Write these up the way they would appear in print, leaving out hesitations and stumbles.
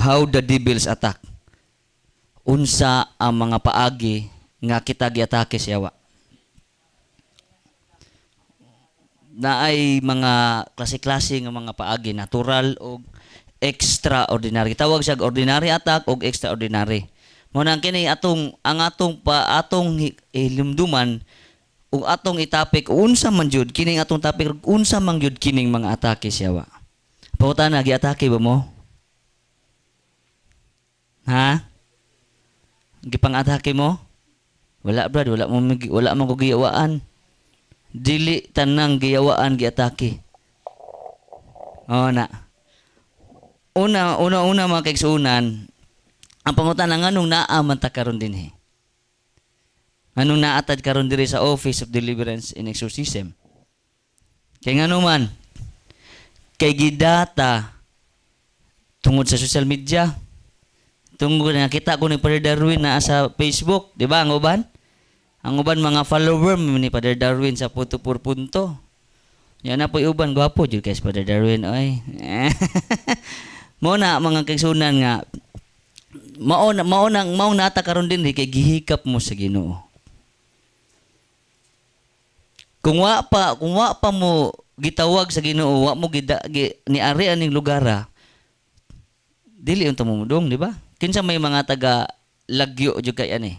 how the devils attack. Unsa ang mga paagi nga kita giatake siyawa. Na ay mga klase-klase nga mga paagi, natural o extraordinary. Tawag siya ordinary attack o extraordinary. Mo nang kini atong hilumduman ug atong itapik unsa man jud kining atong topic unsa man jud kining mga atake siyawa. Pangutana giatake ba mo? Ha? Gipang-atake mo? Wala brad, wala mo giyawaan. Dili tanang giyawaan giatake. Oh na. Una mga kaigsuunan, ang pangutana nganong naa man ta karon dinhi. Anong naatad karon diri sa Office of Deliverance and Exorcism? Kay ngano man kay gidata tungod sa social media. Tungod na kita ko ni Father Darwin na sa Facebook, di ba ang uban? Ang uban mga follower ni Father Darwin sa punto por punto. Yan na po uban gwapo jud kay Father Darwin oy. Mo na mga kaigsunan nga mao nata karon din kay gihikap mo sa Ginoo. Kung wa pa mo gitawag sa Ginoo, wa mo niari aning lugara. Dili unta mo mudong, di ba? Kinsa may mga taga Lagyo jud kay ani.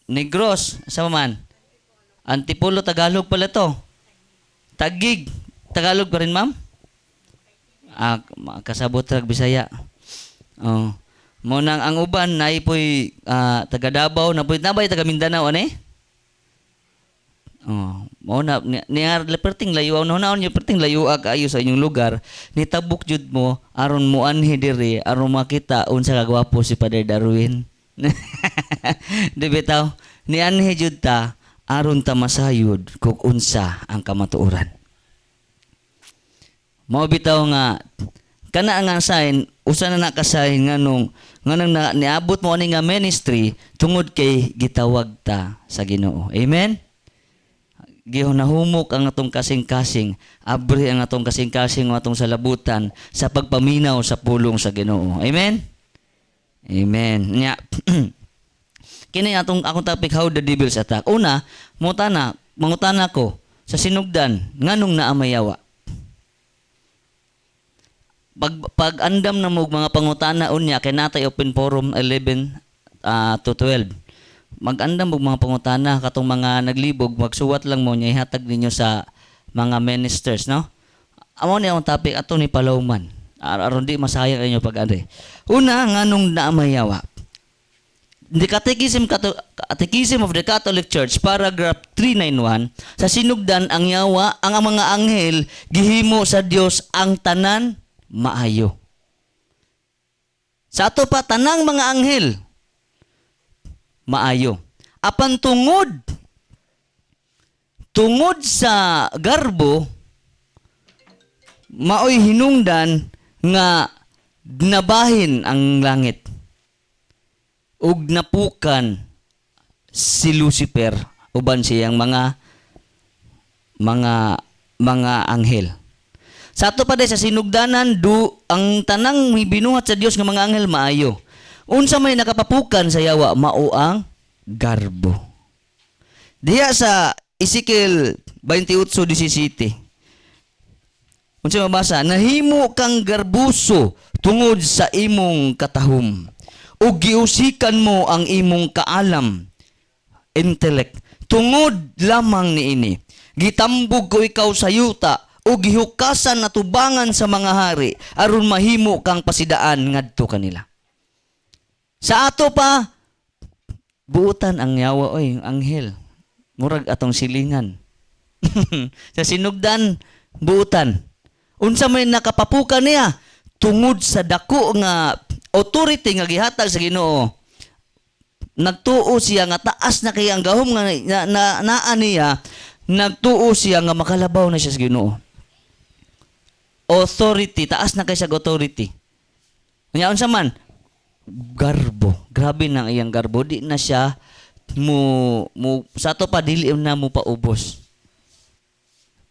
Negros, sa man. Antipolo Tagalog pala to. Tagig, Tagalog pa rin, ma'am? Kasabot rag Bisaya. Oh. Mo nang ang uban nay poy taga Davao na poy nabay taga Mindanao ani. Oh, mo na niar perting layo naon yung perting layo kaayo sa inyong lugar nitabuk jud mo aron mo anhi diri aron makita unsa ka gwapo si Father Darwin. Di bitaw ni anhi jud ta aron ta masayod kung unsa ang kamatuoran. Mao bitaw nga kana nga sign usa na nakasign nganong niabot mo ani nga ministry tungod kay gitawag ta sa Ginoo. Amen. Gihunahumok ang atong kasing-kasing, abri ang atong kasing-kasing ang atong salabutan sa pagpaminaw sa pulong sa Ginoo. Amen? Amen. Nya. Kini akong topic how the devils attack. Una, mangutana ko sa sinugdan nganong naa mayawa. Pag andam na mo mga pangutana unya kay natay open forum 11 to 12. Mag-andam og mga pangutana katong mga naglibog magsuwat lang mo nya ihatag ninyo sa mga ministers, no? Amo ni ang topic ato ni Palawman. Aron di masayang inyo pag-ari. Una nganong naa mayawa. The Catechism of the Catholic Church, paragraph 391, sa sinugdan ang yawa ang mga anghel gihimo sa Dios ang tanan maayo. Sa ato pa tanang mga anghel maayo. Apan tungod sa garbo maoy hinungdan nga nabahin ang langit ug napukan si Lucifer uban siyang mga anghel. Sa ato pa sa sinugdanan ang tanang binuhat sa Dios nga mga anghel maayo. Unsa may nakapapukan sa yawa mao ang garbo. Diha sa Ezekiel 28:17. Unsa mabasa? Nahimo kang garbuso tungod sa imong katahom. Ug giusikan mo ang imong kaalam, intellect. Tungod lamang niini. Gitambog ko ikaw sa yuta ug gihukasan na tubangan sa mga hari aron mahimo kang pasidaan ngadto kanila. Sa ato pa, buutan ang yawa, oy, anghel. Murag atong silingan. Sa sinugdan, buutan. Unsa may nakapapukan niya, tungod sa dako nga authority nga gihatag sa Ginoo. Nagtuo siya nga taas na kay ang gahom nga naa niya, nagtuo siya nga makalabaw na siya sa Ginoo. Authority, taas na kay siya authority. Nya unsa man? Garbo. Grabe nang iyang garbo. Di na siya sa to pa dili na mo paubos.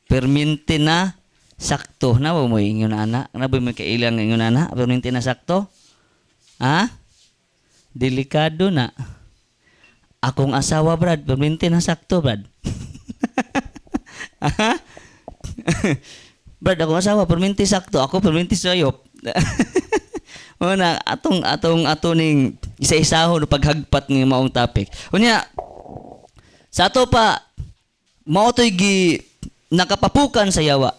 Permente na sakto na ba mo ingon ana? Na ba mo kailang ingon ana? Perminti na sakto? Ha? Delikado na. Akong asawa, Brad, perminti na sakto, Brad. Ha? Brad, akong asawa, perminti sakto. Ako, perminti sayop. Una, ning isa-isahon paghagpat ng maong topic. Unya, sa ato pa, mao to'y nakapapukan sa yawa.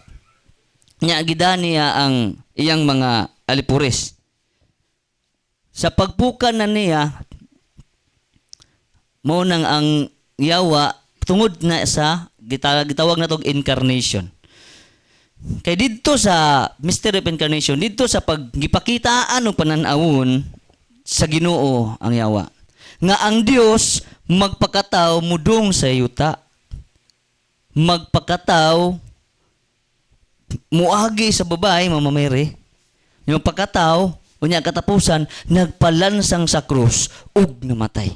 Nya, gidani niya ang iyang mga alipuris. Sa pagpukan na niya, mo nang ang yawa tungod na sa gitawag na tong incarnation. Kay didto sa mystery of incarnation, didto sa paggipakitaan og panan-awon sa Ginoo ang yawa. Nga ang Dios magpakataw mudong sa yuta. Magpakataw muagi sa babae mamamere. Yung pagkataw unya katapusan nagpalansang sa krus ug namatay.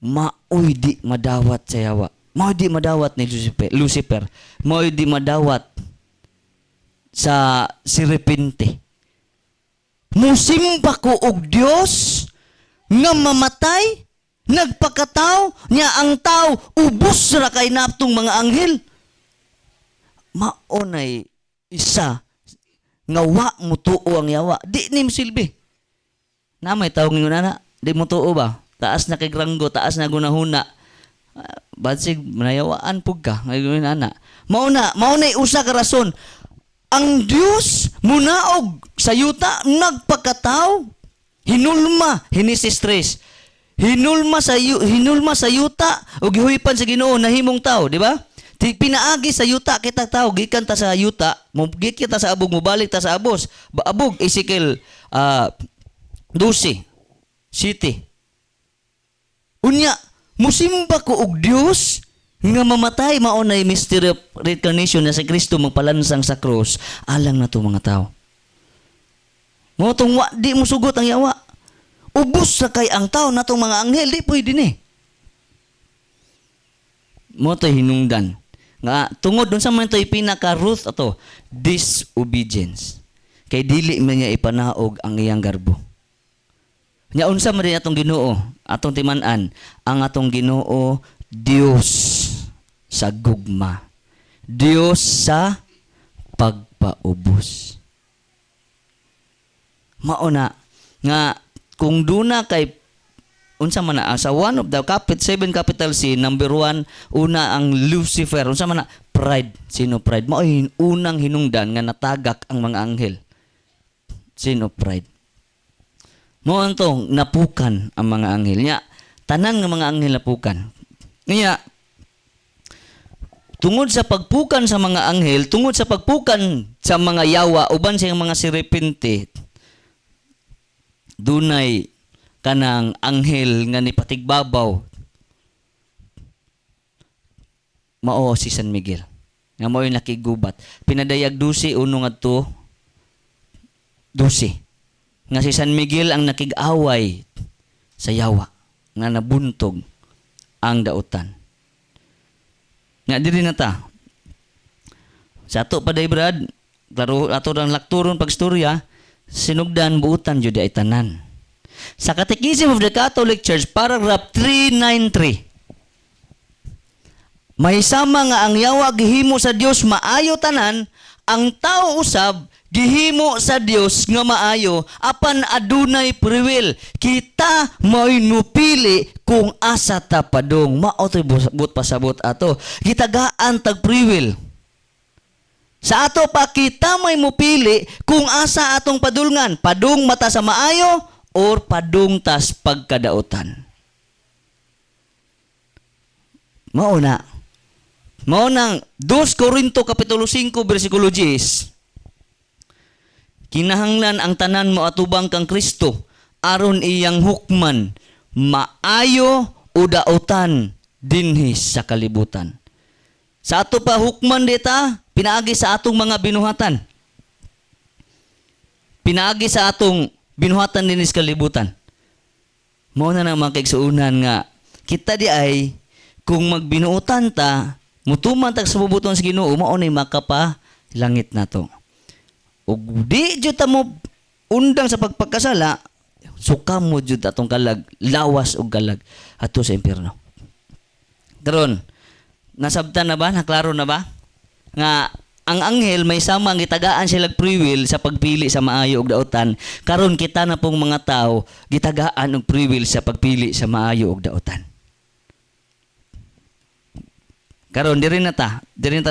Maoy di madawat sa yawa. Maoy di madawat ni Lucifer. Maoy di madawat sa siripinte. Musimba ko og Dios nga mamatay, nagpakataw niya ang tao, ubos ra kay naptong mga anghel. Maonay isa nga wa mo tuo ang yawa. Di nim silbi. Na may tawag ngon ana, di mo tuo ba? Taas na kay granggo, taas na gunahuna. Badsig manayawaan pug ka ngayon ana. Mauna usa ka rason. Ang Dios munaog sa yuta nagpakataw. Hinulma, Genesis 3. Hinulma sa yuta ug gihuipan sa Ginoo nahimong tao, di ba? Pinaagi sa yuta kita tao, gikan ta sa yuta, mugik kita sa abog, mobalik ta sa abos. Abog Ezekiel 12 city. Unya, musimba ko og Dios nga mamatay maunay mystery of reincarnation na si Kristo magpalansang sa cross alang na to mga tao. Mo tong di mo sugot ang yawa. Ubos sa kay ang tao na tong mga anghel di pwede ni. Mo to hinungdan. Nga tungod dun sa man to'y pinaka-ruth ato, disobedience. Kay dili man niya ipanaog ang iyang garbo. Nya unsa man din atong Ginoo, atong timan-an, ang atong Ginoo Dios sa gugma. Dios sa pagpaubos. Mauna nga kung duna kay unsa man na sa one of the seven capital sin, number 1 una ang Lucifer. Unsa man na pride. Sino pride? Mao unang hinungdan nga natagak ang mga anghel. Sino pride? Mo antong napukan ang mga anghel nya. Tanan nga mga anghel napukan. Nya tungod sa pagpukan sa mga anghel, tungod sa pagpukan sa mga yawa uban sa mga siripinte, dunay kanang anghel nga nipatigbabaw. Mao si San Miguel. Nga mao'y nakigubat. Pinadayag 12 uno ngadto 12. Nga si San Miguel ang nakig-away sa yawa nga nabuntog ang dautan. Nga diri na ta. Sa ato pa day Brad, klaro ato lang lakturon pagstorya, sinugdan buutan jud ay tanan. Sa Catechism of the Catholic Church, paragraph 393. May sama nga ang yawa gihimo sa Dios maayo tanan, ang tao usab gihimo sa Dios nga maayo apan adunay free will. Kita mo'y nupili kung asa ta padung. Mao to'y but pasabot ato. Gitagaan tag free will. Sa ato pa kita may mupili kung asa atong padulngan, padung mata sa maayo or padung tas pagkadautan. Mao nang 2 Corinto kapitulo 5 bersikulo 10. Kinahanglan ang tanan mo atubang kang Kristo aron iyang hukman maayo o dautan dinhi sa kalibutan. Sa ato pa hukman dita pinaagi sa atong mga binuhatan. Pinaagi sa atong binuhatan dinhi sa kalibutan. Mao na nang mga kaigsuunan nga kita di ay kung magbinuotan ta mutuman tag sa bubuton sa Ginoo mao nay makapa langit nato. Ug di jud ta mo undang sa pagpagkasala, sukam mo jud atong kalag, lawas og kalag ato sa impierno. Karon, nasabtan na ba? Naklaro na ba? Nga ang anghel may samang gitagaan sila free will sa pagpili sa maayo og daotan. Karon kita na pong mga tao gitagaan og free will sa pagpili sa maayo og daotan. Karon diri na ta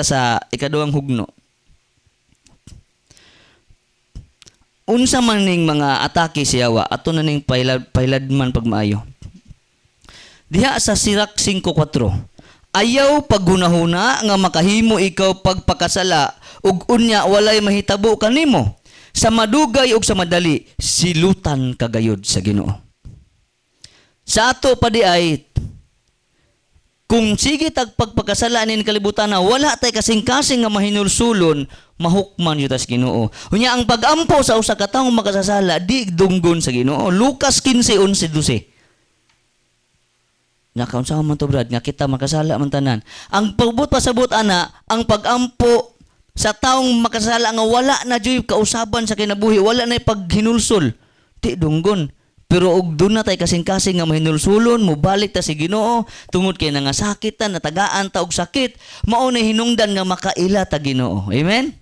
sa ikaduhang hugno. Unsa man ning mga atake sa yawa ato na ning pailadman pag maayo. Diha sa Sirach 5:4. Ayaw paghunahuna nga makahimo ikaw pagpakasala ug unya walay mahitabo kanimo. Sa madugay ug sa madali silutan kagayod sa Ginoo. Sa ato pa di ay kung sige tag pagpakasala nin kalibutan na wala tay kasing-kasing nga mahinulsulon, mahukman yun tas Ginoo. Unya ang pagampo sa usa ka tawo makasasala di dunggon sa Ginoo. Lucas 15:11-12. Nakaunsa man to brad nga kita makasala man tanan. Ang pagbut pasabot ana, ang pagampo sa taong makasala nga wala na joy kausaban sa kinabuhi, wala na paghinulsol, di dunggon. Pero og doon na tay kasing-kasing nga mahinulsulon, mobalik ta si Ginoo, tungod kay nangasakit ta, natagaan ta og sakit, mao na hinungdan nga makaila ta Ginoo. Amen?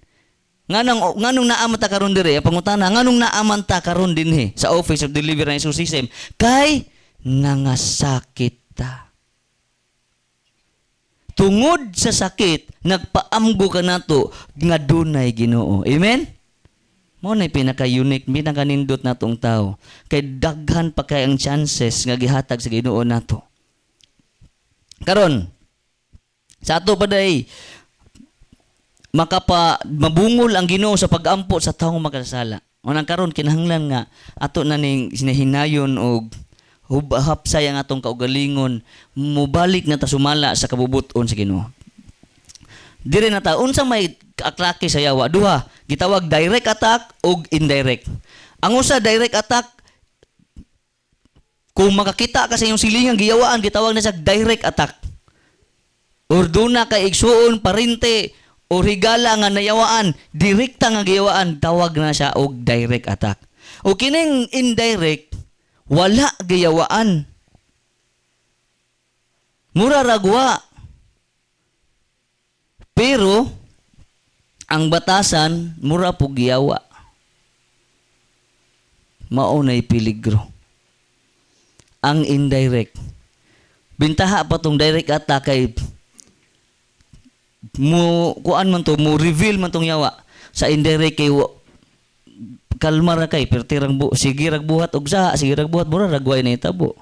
Nganong naaman ta karon diri, ang pangutana, nganong naaman ta karon dinhi sa Office of Deliverance and System? Kay nangasakit ta. Tungod sa sakit, nagpaamgo ka nato nga dunay Ginoo. Amen? Mo na pinaka-unique, pinaka-nindot na tong tao. Kay daghan pa kay ang chances nga gihatag sa Ginoo nato. Karon, sa ato pa day, mabungol ang Ginoo sa pagampo sa taong makasala. Unang karon kinahanglan nga ato na ning sinahinayon og hapsay ang atong kaugalingon, mubalik na ta sumala sa kabubuton sa Ginoo. Dire na ta unsa may aklake sa yawa, duha gitawag direct attack ug indirect. Ang usa direct attack, kung makakita ka sa iyong silingang giyawaan, gitawag na sa direct attack. Or duna kay igsuon, parinte o higala nga nayawaan, direkta nga giyawaan, tawag na siya og direct attack. O kining indirect, wala giyawaan. Mura ragwa. Pero ang batasan mura po giyawa. Mao nay peligro. Ang indirect. Bintaha pa tong direct attack kay mo kuan man to, mo reveal man tong yawa. Sa indirect kay kalma ra kay pertirang sige rag buhat og sa sige rag buhat mura ragway na itabo.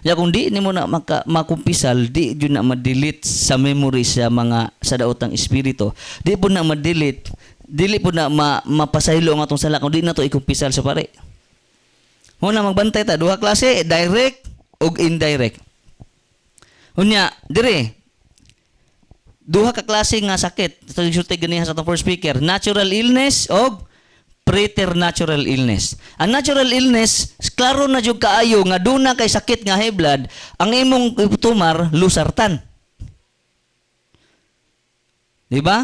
Ya kung di nimo na makumpisal, di jud na ma-delete sa memory sa mga sa daotang espiritu. Di po na ma-delete, dili po na mapasaylo ang atong sala kung di na to ikumpisal sa pare. Mo na magbantay ta duha klase, direct ug indirect. Unya, dire duha ka klase nga sakit. Ito yung sulti ganiha sa atong first speaker, natural illness ug preternatural illness. Ang natural illness, klaro na jud kaayo nga duna kay sakit nga high blood, ang imong tumar lusartan. Di ba?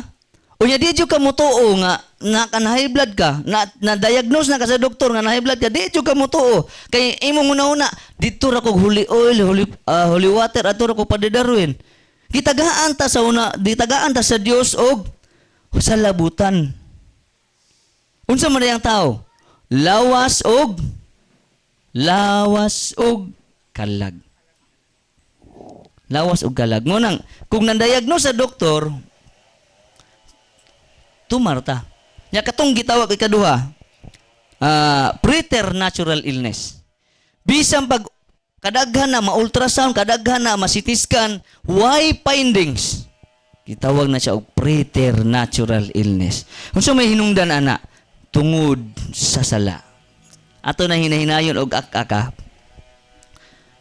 Unya di jud ka motuo nga na high blood ka, na diagnose na ka sa doktor nga na high blood ka, di jud ka motuo. Kay imong una-una dito ra kog holy oil, holy water ato ra ko padidarwin. Gitagaan ta sa una, ditagaan ta sa Dios og sa labutan. Unsa man ang tao? Lawas og kalag. Lawas og kalag. Ngunang, kung nandiagnose sa doktor, tumarta. Ya katong gitawag ikaduha, preternatural illness. Bisan pag kadaghan na ma-ultrasound, kadaghan na ma-CT scan, why findings? Gitawag na siya og preternatural illness. Unsa may hinungdan ana? Tungod sa sala. Ato na hinahinayon og ak-aka.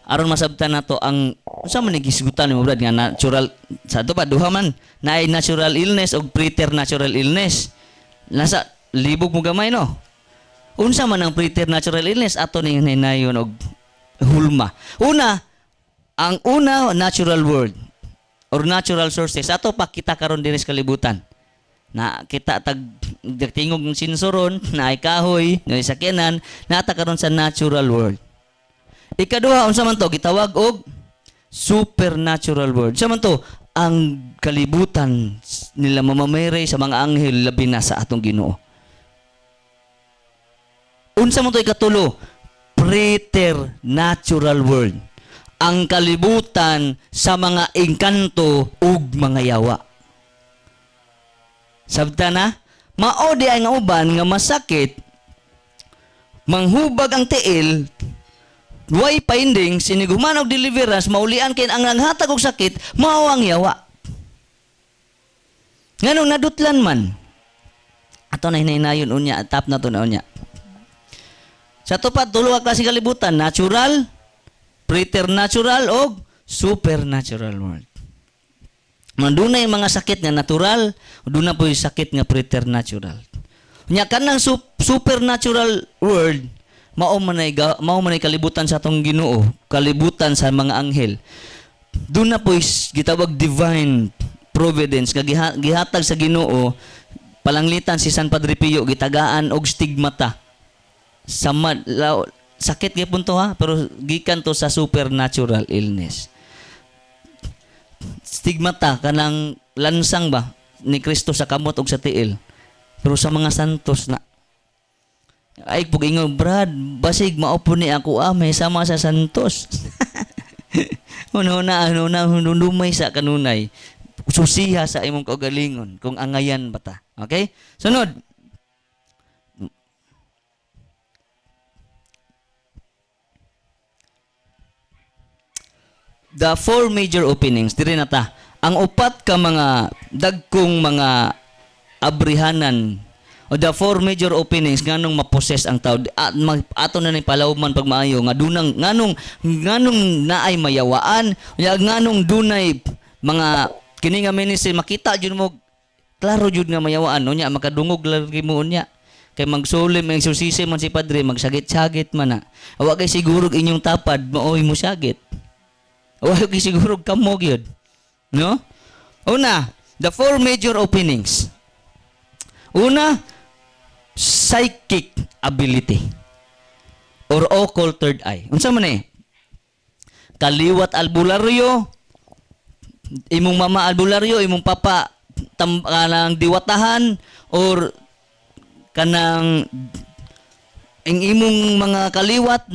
Aron masabtan nato ang unsa man gisgutan mo brad nga natural sa ato pa duha man naay natural illness og preternatural illness. Nasa libog mo gamay no. Unsa man ang preternatural illness ato na hinahinayon og hulma. Una, ang una natural word. or natural sources. Ato pa kita karon dinhi sa kalibutan. Na kita tingog ng sinsuron, na ay kahoy, na ay sakyanan, nata karon sa natural world. Ikaduha, unsa man to gitawag og supernatural world. Unsa man to? Ang kalibutan nila mamamere sa mga anghel labi na sa atong Ginoo. Unsa man to ikatulo? Preternatural world. Ang kalibutan sa mga engkanto ug mga yawa. Sabta na, mao di ay nga uban nga masakit, manghubag ang tiil, way findings, siniguman og deliverance, maulian kay ang nanghatag og sakit, mao ang yawa. Nganong nadutlan man. Ato na hinaynayon unya, tap na to na unya. Sa tupad tulo ka klase kalibutan, natural, preternatural o supernatural world. Madunay mga sakit nga natural, duna po yung sakit nga preternatural. Nya kanang supernatural world, mao man ay kalibutan sa atong Ginoo, kalibutan sa mga anghel. Duna po gitawag divine providence nga gihatag sa Ginoo, palanglitan si San Padre Pio, gitagaan og stigmata. Sakit gyapon to ha, pero gikan to sa supernatural illness. Stigmata kanang lansang ba ni Kristo sa kamot ug sa tiil. Pero sa mga santos na ay pugingon, Brad, basig maupo ni ako may sama sa santos. Ano hunumay sa kanunay. Susiha sa imong kaugalingon kung angayan bata. Okay? Sunod. The four major openings, diri na ta. Ang upat ka mga dagkong mga abrihanan o the four major openings nganong maposes ang tao. Ato na ni palawman pag maayo nga dunang nganong naay mayawaan, nganong dunay mga kini nga ministry makita jud mo klaro jud nga mayawaan unya makadungog lagi mo unya. Kay magsulim ang exorcism man si padre, magsagit-sagit man na. Wa kay siguro inyong tapad maoy mo sagit. Wala kay siguro kamog yun. No? Una, the four major openings. Una, psychic ability or occult third eye. Unsa man eh? Kaliwat albularyo, imong mama albularyo, imong papa kanang diwatahan or kanang imong mga kaliwat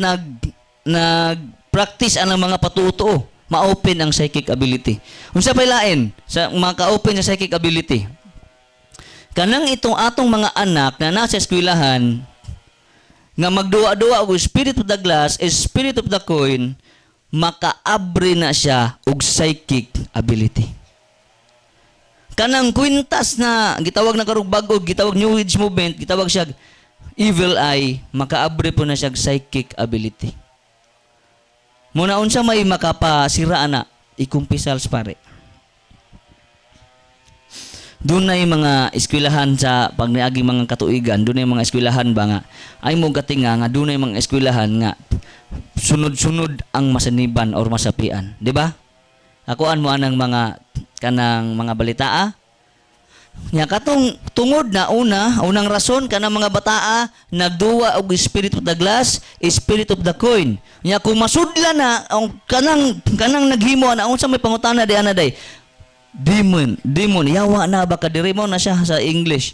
nag-practice ang mga patuto. Ma-open ang psychic ability. Unsa pay lain sa maka-open sa psychic ability? Kanang itong atong mga anak na nasa eskwelahan nga magduwa-duwa og spirit of the glass, spirit of the coin, makaabre na siya og psychic ability. Kanang kwintas na gitawag na karong bag-o, gitawag New Age movement, gitawag siya evil eye, makaabre po na siya psychic ability. Muna unsa may makapasira na ikumpisals pare. Dunay mga eskwelahan sa pagniagi mga katuigan, dunay mga eskwelahan ba nga ay mo gatinga nga dunay mga eskwelahan nga sunod-sunod ang masaniban or masapian, di ba? Akuan mo anang mga kanang mga balitaa. Nya katong tungod na unang rason kanang mga bataa nagduwa og spirit of the glass, spirit of the coin. Nya kung masudla na ang kanang naghimo na unsa may pangutana di ana day. Demon yawa na baka diri mo na siya sa English.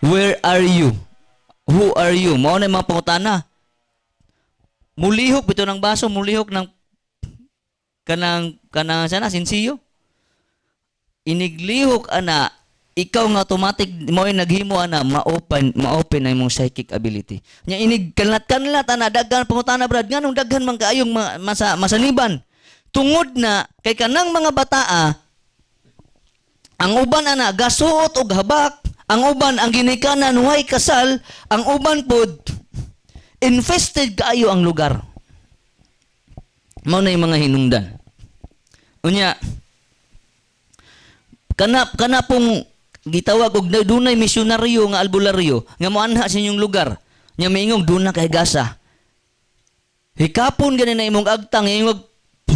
Where are you? Who are you? Mao na mga pangutana. Mulihok bito ng baso, mulihok ng kanang sana sinsiyo. Iniglihok ana, ikaw nga automatic mo naghimo ana ma-open na imong psychic ability. Nya inig kanlat ana daghan pangutana brad nganong daghan man kaayong masaniban. Tungod na kay kanang mga bataa ang uban ana gasuot og habak, ang uban ang ginikanan way kasal, ang uban pod infested kaayo ang lugar. Mao na yung mga hinungdan. Unya kana pong gitawag og dunay misyonaryo nga albularyo nga moanha sa inyong lugar nya miingong duna kay gasa hikapon gani na imong agtang imong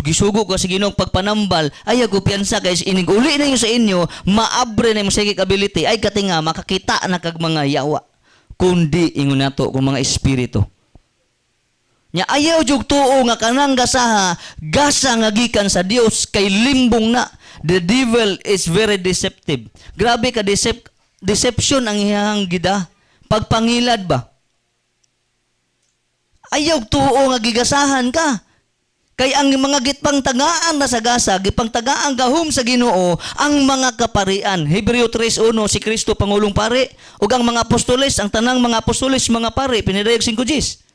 gisugo ka sa Ginoo pagpanambal, ay ako piyansa guys, inig uli na sa inyo, maabre na yung psychic ability, ay katinga, makakita na kag mga yawa. Kundi, ingon nato, kung mga espiritu. Nya ayaw jug tuo nga kanang gasaha, gasa nga gikan sa Dios kay limbong na. The devil is very deceptive. Grabe ka deception ang iyang gida. Pagpangilad ba? Ayaw tuo nga gigasahan ka. Kay ang mga gitpang tagaan na sa gasa, gipang tagaan gahom sa Ginoo, ang mga kaparian. Hebreo 3:1, si Kristo Pangulong Pare, ug ang mga apostoles, ang tanang mga apostoles, mga pare, pinirayog 5 Gs.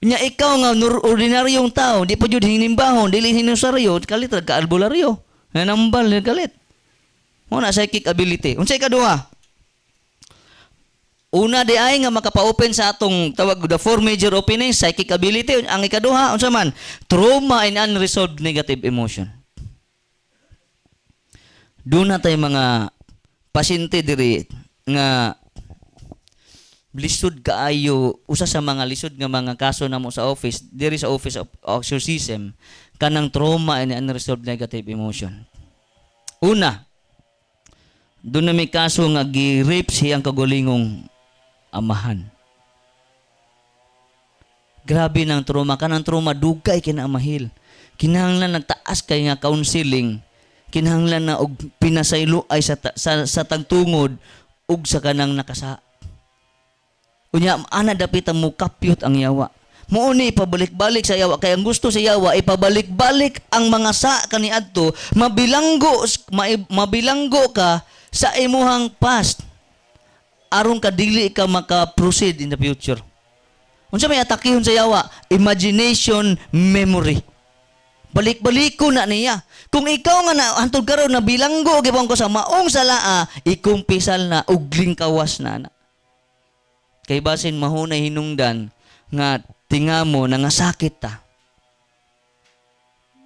Nya ikaw nga ordinaryong tao, di pa jud hinimbahon, dili hinusaryo, kalit ka albularyo. Nanambal kalit. Mo na psychic ability. Unsay ikaduha? Una di ay nga makapa-open sa atong tawag the four major openings, psychic ability. Ang ikaduha unsa man? Trauma and unresolved negative emotion. Doon na tayo mga pasyente diri nga lisod kaayo, usa sa mga lisod nga mga kaso namo sa office, diri sa office of exorcism, kanang trauma and unresolved negative emotion. Una, doon na may kaso nga gi-rape siyang kagulingong amahan. Grabe ng trauma, kanang trauma dugay kinaamahil. Kinahanglan nagtaas kay nga counseling, kinahanglan na og pinasaylo ay sa tagtungod ug sa kanang nakasa. Unya ana dapit mo kapyot ang yawa. Muuni ipabalik-balik sa yawa kay ang gusto sa yawa ipabalik-balik ang mga sa kaniadto, mabilanggo ka sa imuhang past aron ka dili ka maka-proceed in the future. Unsa may atakihon sa yawa? Imagination, memory. Balik-baliko na niya. Kung ikaw nga na hantod karon na bilanggo gibang ko sa maong salaa, ikumpisal na ugling kawas na. Kay basin mahunay hinungdan nga tingamo na nga sakit ta.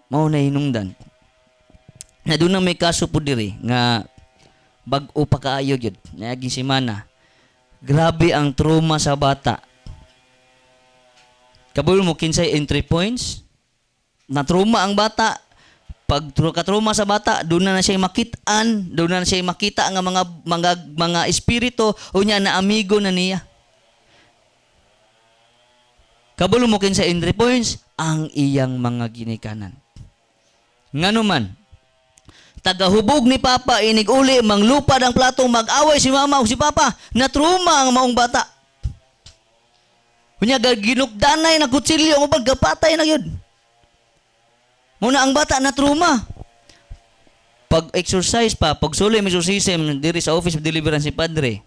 Mahunay hinungdan. Na doon na may kaso po diri nga bag-o pa kaayo gyud naaging semana. Grabe ang trauma sa bata. Kabul mo kinsay entry points na trauma ang bata. Pag ka-trauma sa bata, doon na siya makitaan, doon na siya makita nga mga espiritu unya na amigo na niya. Kabul mo kinsay entry points ang iyang mga ginikanan. Ngano man tagahubog ni Papa, inig uli, manglupad ang platong, mag-away si Mama o si Papa, natruma ang maong bata. Kunya, ginukdanay na kutsilyo, ang pagkapatay na yun. Muna ang bata natruma. Pag-exercise pa, pag-suli ang exorcism, diri sa Office of Deliverance si Padre,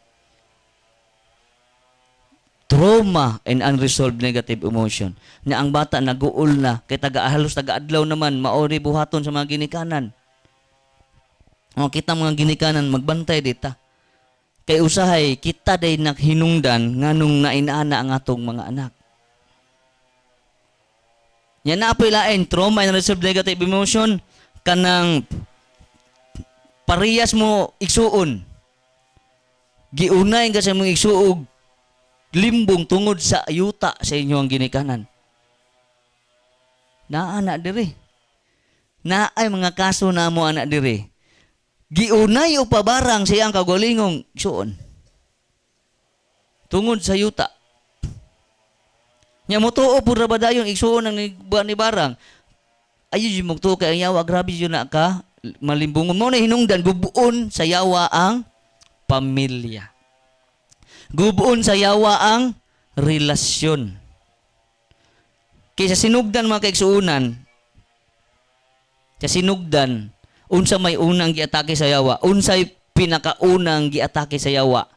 trauma and unresolved negative emotion. Na ang bata naguol na, kay halos taga-adlaw naman, maori buhaton sa mga ginikanan. O kita mga ginikanan magbantay dita. Kay usahay kita day naghinungdan nganong nainana ang atong mga anak. Yan na apoy lain trauma and unresolved negative emotion kanang parehas mo igsuon. Giunay ka sa mong igsuog limbong tungod sa ayuta sa inyong ginikanan. Anak diri. Ay mga kaso na mo anak diri. Giunay o pabarang siyang kagulingong suon. Tungod sa yuta. Nya mo tuo pura ba dayong igsuon ng ni barang. Ayo jud mong tuo kay ang yawa grabe jud na ka malimbungon mo na hinungdan gubuon sa yawa ang pamilya. Gubuon sa yawa ang relasyon. Kaysa sinugdan mga kaigsuunan, sa sinugdan, unsa may unang giatake sa yawa, unsay pinakaunang giatake sa yawa,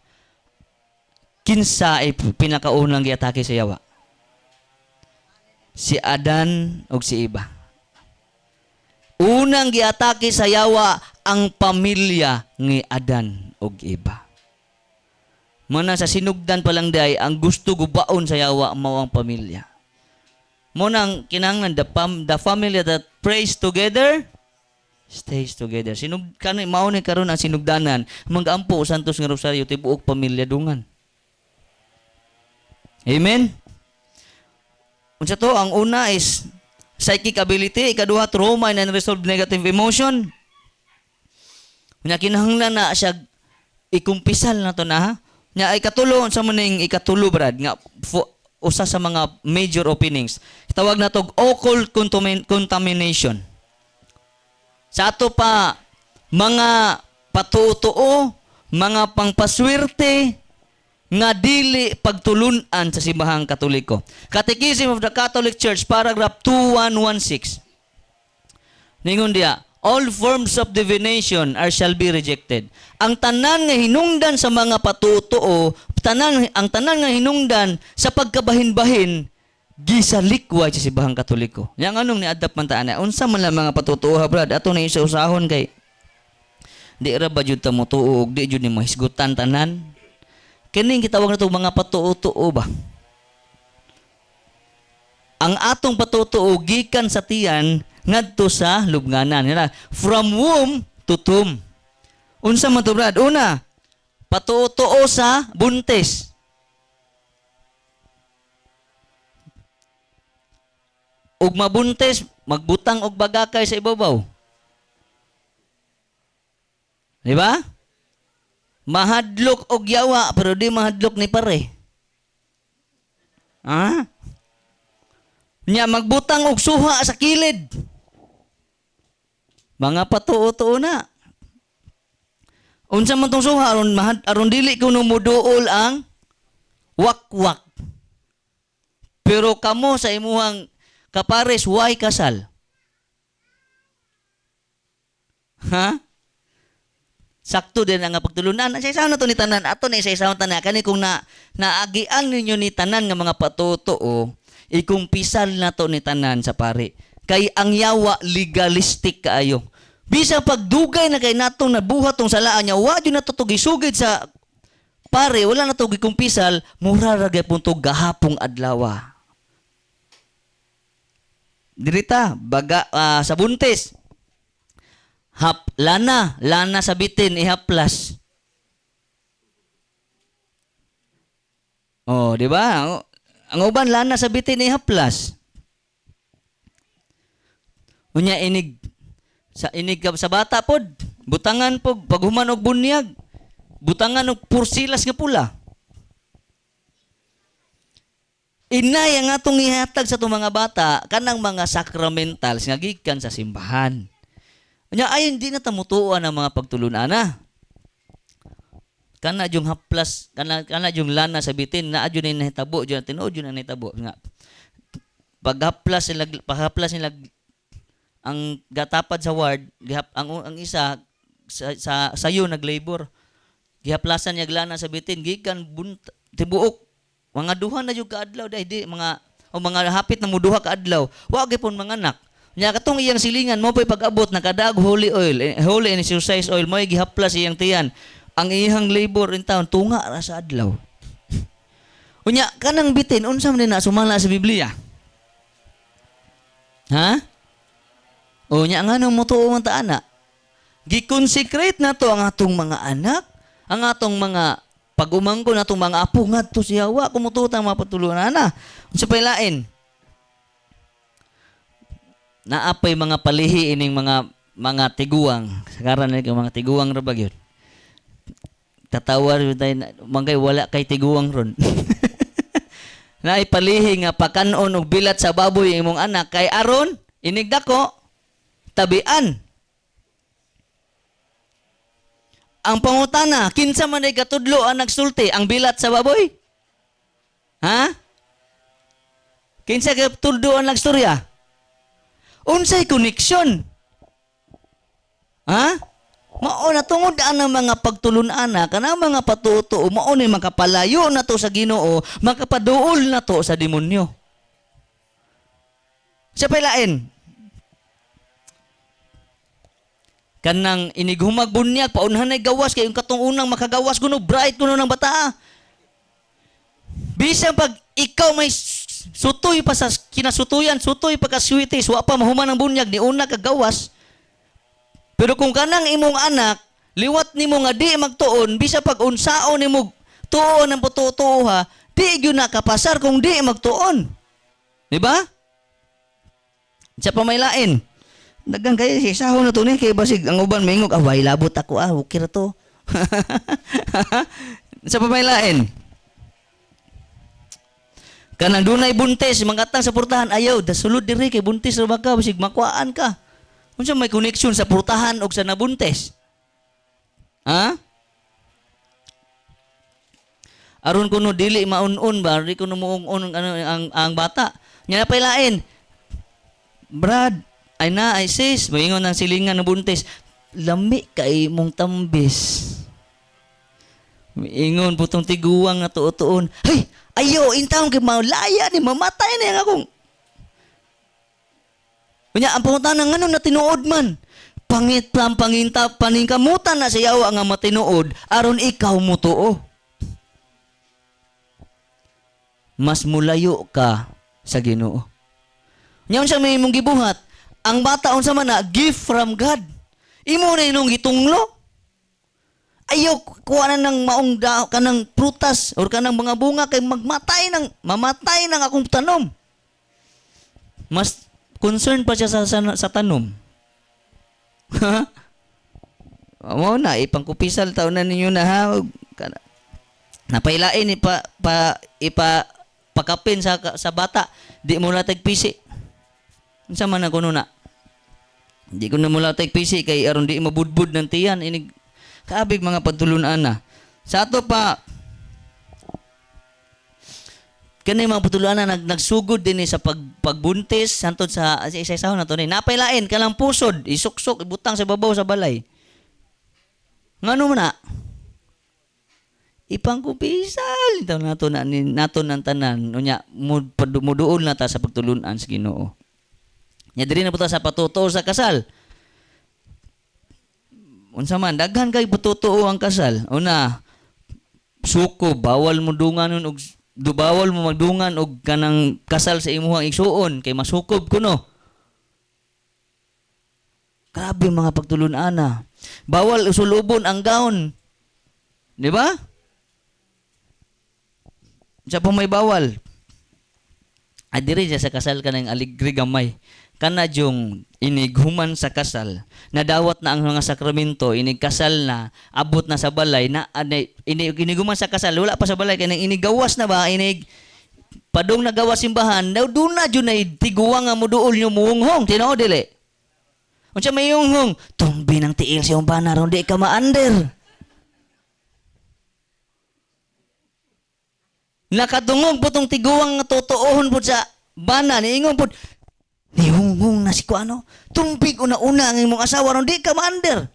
kinsa ay pinakaunang giatake sa yawa? Si Adan o si Eva. Unang giatake sa yawa ang pamilya ni Adan o Eva. Muna sa sinugdan pa lang day, ang gusto gubaon sa yawa mao ang pamilya. Muna ang kinahanglan the family that prays together stays together. Mao ni karon ang sinugdanan, mag-ampo Santos nga Rosario tibuok pamilya dungan. Amen. Unsa to ang una is psychic ability, ikaduha trauma and unresolved negative emotion. Nya kinahanglan na siya ikumpisal na to na ha. Nya ay katulo sa maning ikatulo brad nga usa sa mga major openings. Tawag na tog occult contamination. Sa ato pa mga patutuo, mga pangpaswerte nga dili pagtulunan sa simbahang Katoliko. Catechism of the Catholic Church, paragraph 2116. Ningon diya, all forms of divination shall be rejected. Ang tanan nga hinungdan sa mga patutuo, ang tanan nga hinungdan sa pagkabahin-bahin, gisalikway sa simbahang Katoliko. Yang anong ni-adapt man taana, unsa man lang mga patutuo ha brad, ato na isa usahon kay di ra ba jud ta mo tuo, di jud ni mahisgutan tanan. Kining gitawag nato mga patutuo ba? Ang atong patutuo gikan sa tiyan ngadto sa lubnganan. From womb to tomb. Unsa man to brad? Una, patutuo sa buntis. Ug mabuntis, magbutang og bagakay sa ibabaw. Di ba? Mahadlok og yawa pero di mahadlok ni pare. Ha? Nya magbutang og suha sa kilid. Mga patuo-tuo na. Unsa man tong suha aron dili kuno moduol ang wakwak. Pero kamo sa imuhang kapares way kasal. Ha? Sakto din ang pagtulunan. Sa isa na to ni tanan, ato na isa tanan. Kani kung naagian ninyo ni tanan nga mga patutuo, ikumpisal na to ni tanan sa pare. Kay ang yawa legalistic kaayo. Bisa pagdugay na kay natong nabuhat tong salaan niya, wa jud na to gisugid sa pare, wala na to gikumpisal, mura ra punto gahapong adlaw. Dirita baga sa buntis. Lana sa bitin ihaplas. Oh, di ba? Ang uban lana sa bitin ihaplas. Unya inig sa bata pod, butangan pod paghuman og bunyag. Butangan og pursilas nga pula. Inay ang atong ihatag sa itong mga bata kanang mga sacramentals nga gikan sa simbahan. Nya ay hindi na tamutuan ang mga pagtulunana. Kana yung haplas, kana yung lana sa bitin na adyo na nahitabo, adyo na tinuod yun na nahitabo nga. Paghaplas nila ang gatapad sa ward, ang isa sayo naglabor. Gihaplasan niya lana sa bitin gikan tibuok. Mga duha na jud kaadlaw dai di mga hapit na muduha kaadlaw. Wa gyapon manganak. Nya katong iyang silingan mo pay pag-abot nakadag holy oil, holy and exercise oil mo gihaplas iyang tiyan. Ang iyang labor in town tunga ra sa adlaw. Unya kanang bitin unsa man na sumala sa Biblia? Ha? Unya ngano mo tuo man ta ana? Gi-consecrate na to ang atong mga anak, ang atong mga pag-umangko na itong mga apo ngadto si Hawa, kumututang mapatulunan na. Unsa pay lain? Naapay mga palihi ining mga tiguang. Sakaran ni mga tiguang ra ba gyud? Tatawar tayo mangkay wala kay tiguang ron. Naay palihi nga pakanon og bilat sa baboy imong anak kay aron inigdako tabian. Ang pangutana, kinsa man ay katudlo ang nagsulti, ang bilat sa baboy? Ha? Kinsa katudlo ang nagstorya? Unsay koneksyon? Ha? Mao na tungod ang mga pagtulunana, kanang mga patuto, mao ni makapalayo na to sa Ginoo, makapaduol na to sa demonyo. Sa palain, kanang inigumag bunyag paunhanay gawas kay yung katong unang makagawas kuno bright kuno ng bata. Bisan pag ikaw may sutoy pa sa kinasutuyan, sutoy pa ka sweeties, wa pa mahuman ng bunyag ni una ka gawas. Pero kung kanang imong anak liwat nimo nga di magtuon, bisa pag unsaon nimo tuon ang patutuha, di gyud nakapasar kung di magtuon. Di ba? Sa pamailain. Dagang kayo si sahon na to ni kay basig ang uban maingog away labot ako okay ra to. Sa pamailain. Kanang dunay buntis mangatang sa portahan ayaw dasulod diri kay buntis ra ba ka basig makuhaan ka. Unsa may connection sa portahan og sa nabuntis? Ha? Aron kuno dili maun-un ba, di kuno muung-un ang bata. Nya pailain. Brad, ay na ay sis, moingon ang silingan na buntis. Lami kay mong tambis. Ingon putong tiguwang nga tuotoon. Hey, ayo intawon kay maulaya ni mamatay na yang akong. Unya ang pangutana ngano na tinuod man. Pangit pang panginta paningkamutan na sa yawa nga matinuod aron ikaw mutuo. Mas mulayo ka sa Ginoo. Nya unsa may imong gibuhat? Ang bata unsa man na gift from God. Imo na inong gitunglo. Ayaw kuha na ng maong kanang prutas or kanang mga bunga kay mamatay ng akong tanom. Mas concerned pa siya sa tanom. Amo na ipangkupisal taon na ninyo na ha. Napailain pakapin sa bata, di mo na tagpisi. Unsa man ako na? Di ko na mula tagpisi kay aron di mabudbud ng tiyan inig kaabig mga pagtulunan na. Sa ato pa kani mga pagtulunan na nagsugod din sa pagbuntis hantod sa isa-isaw na to ni. Napailain kanang pusod, isuksok, ibutang sa babaw sa balay. Ngano man na? Ipangkupisal ito nato ng tanan unya muduol na ta sa pagtulunan sa Ginoo. Nya diri na puta sa patutuo sa kasal. Unsa man daghan kay patutuo ang kasal. Una, suko bawal mo dunganon og bawal mo magdungan og kanang kasal sa imuhang igsuon kay masukob kuno. Grabe mga pagtulunan na. Bawal usulubon ang gown. Di ba? Sa pa may bawal. Ay diri sa kasal ka ng aligri gamay. Kana yung inighuman sa kasal. Nadawat na ang mga sakramento, inigkasal na, abot na sa balay, na iniguman sa kasal, wala pa sa balay, kaya inigawas na ba, padong nagawas simbahan, doon na dyan ay tiguwa nga mo dool nyo muhunghong, tinao dili. Unsa may yunghong, tumbi ng tiil siyong banar, hindi ka maander. Nakatungog po tong tiguwang totoohon po sa bana, niingon po, nihunghong na si Kuano, tumpig una-una ang imong asawa, ron di ka maander.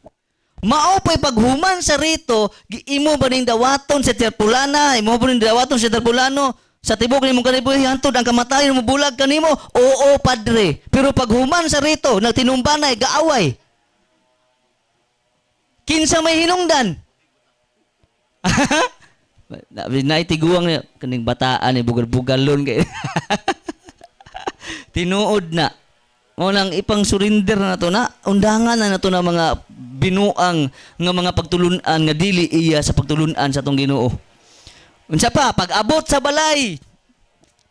Maopay paghuman sa rito, imo ba ning dawaton sa terpulana, imo ba ning dawaton sa terpulano, sa tibok ni mong kanibuhi, hantod ang kamatayon mo bulag kanimo, oo padre. Pero paghuman sa rito, nagtinumbanay, gaaway. Kinsa may hinungdan. Naitiguang niya, kaning bataan ni bugal-bugalon kay. Tinuod na. O nang ipang surrender na to na, undangan na to na mga binuang nga mga pagtulunan nga dili iya sa pagtulunan sa tong Ginoo. Unsa pa, pag-abot sa balay.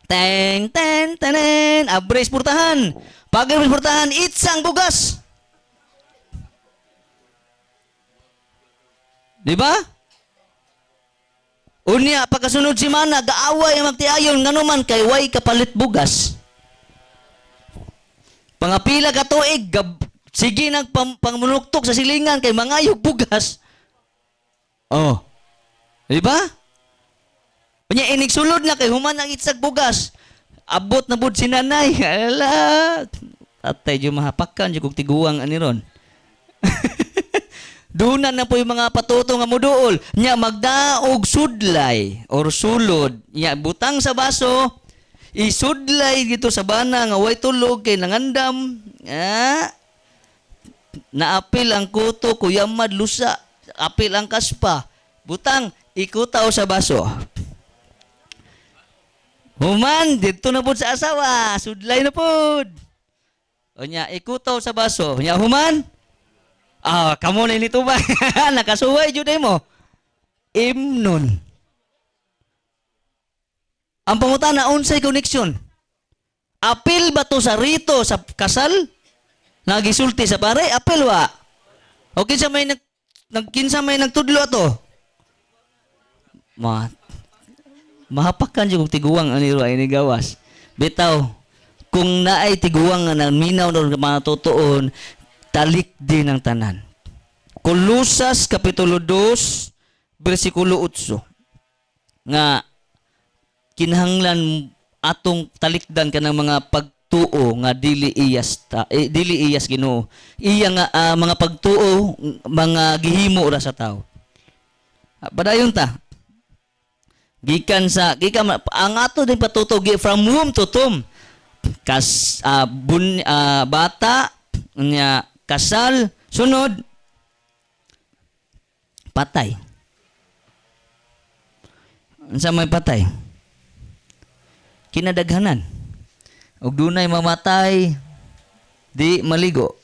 Teng, ten, tenen, abres purtahan. Pag-abres purtahan, itsang bugas. Di ba? Unya, pagkasunod si Mana, gaaway ang magtiayon, nganuman kay way kapalit bugas. Pangapila ka tuig, sige nagpamunuktok sa silingan kay mangayog bugas. Oh. Di ba? Unya, inigsulod na kay human ang itsag bugas. Abot na bud si nanay. Ala, tatay dyo mahapakan, dyo kong tiguang aniron. Dunan na po yung mga patuto nga muduol. Nya magdaog sudlay or sulod. Nya butang sa baso, isudlay dito sa bana nga way tulog kay nangandam. Naapil ang kuto, kuyamad, lusa. Apil ang kaspa. Butang, ikutaw sa baso. Human, dito na po sa asawa. Sudlay na po. O nya, ikutaw sa baso. Nya, human, kamo na nito ba? Nakasuway jud mo. Imnon. Ang pangutana unsay connection? Apil ba to sa rito sa kasal? Nagisulti sa pare, apil wa. O kinsa may kinsa may nagtudlo ato? Mahapakan jud tiguang ani ro ini gawas. Bitaw, kung naay tiguang nga minaw ng mga tutuon, talik din ang tanan. Kolosas kapitulo 2 bersikulo 8 nga kinahanglan atong talikdan kanang mga pagtuo nga dili iyas Ginoo. Iya nga mga pagtuo mga gihimo ra sa tao. Padayon ta. Gikan ang ato din patuto from womb to tomb. Bata nya kasal sunod patay. Unsa may patay? Kinadaghanan. Og dunay mamatay di maligo.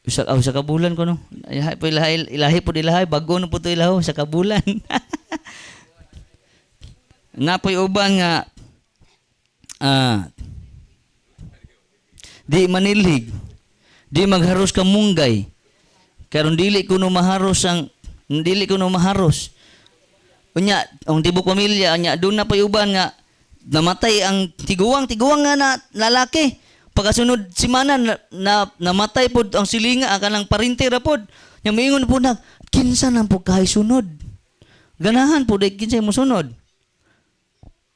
Usa ka bulan ko no. Ilahi po ilahi bago no po to ilaho sa kabulan. Napoy uban nga di manilhig. Di magharos ka munggay. Karon dili ko no maharos. Unya, ang tibok pamilya nya doon na payuban nga namatay ang tiguang nga na lalaki. Pagkasunod simana namatay pod ang silinga kanang parinte ra pod. Nya miingon po na kinsa nang pud kay sunod. Ganahan pod ay kinsa mo sunod.